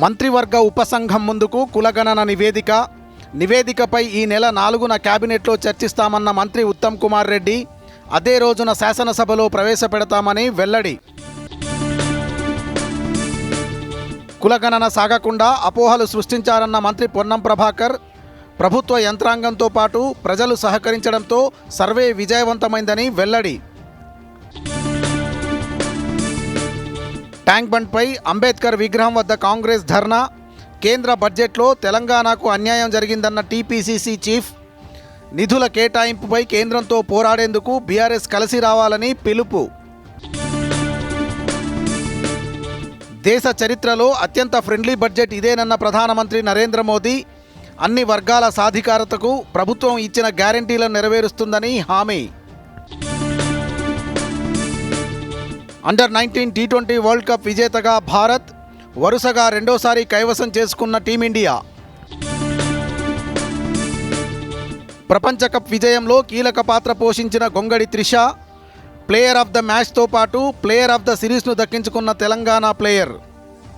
మంత్రివర్గ ఉపసంఘం ముందుకు కులగణన నివేదికపై ఈ నెల 4న కేబినెట్లో చర్చిస్తామన్న మంత్రి ఉత్తమ్ కుమార్ రెడ్డి అదే రోజున శాసనసభలో ప్రవేశపెడతామని వెల్లడి. కులగణన సాగకుండా అపోహలు సృష్టించారన్న మంత్రి పొన్నం ప్రభాకర్ ప్రభుత్వ యంత్రాంగంతో పాటు ప్రజలు సహకరించడంతో సర్వే విజయవంతమైందని వెల్లడి. ట్యాంక్ బండ్పై అంబేద్కర్ విగ్రహం వద్ద కాంగ్రెస్ ధర్నా, కేంద్ర బడ్జెట్లో తెలంగాణకు అన్యాయం జరిగిందన్న టీపీసీసీ చీఫ్, నిధుల కేటాయింపుపై కేంద్రంతో పోరాడేందుకు బీఆర్ఎస్ కలిసి రావాలని పిలుపు. దేశ చరిత్రలో అత్యంత ఫ్రెండ్లీ బడ్జెట్ ఇదేనన్న ప్రధానమంత్రి నరేంద్ర మోదీ, అన్ని వర్గాల సాధికారతకు ప్రభుత్వం ఇచ్చిన గ్యారంటీలను నెరవేరుస్తుందని హామీ. అండర్-19 టీ20 వరల్డ్ కప్ విజేతగా భారత్ వరుసగా రెండోసారి కైవసం చేసుకున్న టీమిండియా. ప్రపంచ కప్ విజయంలో కీలక పాత్ర పోషించిన గొంగడి త్రిష ప్లేయర్ ఆఫ్ ద మ్యాచ్తో పాటు ప్లేయర్ ఆఫ్ ద సిరీస్ను దక్కించుకున్న తెలంగాణ ప్లేయర్.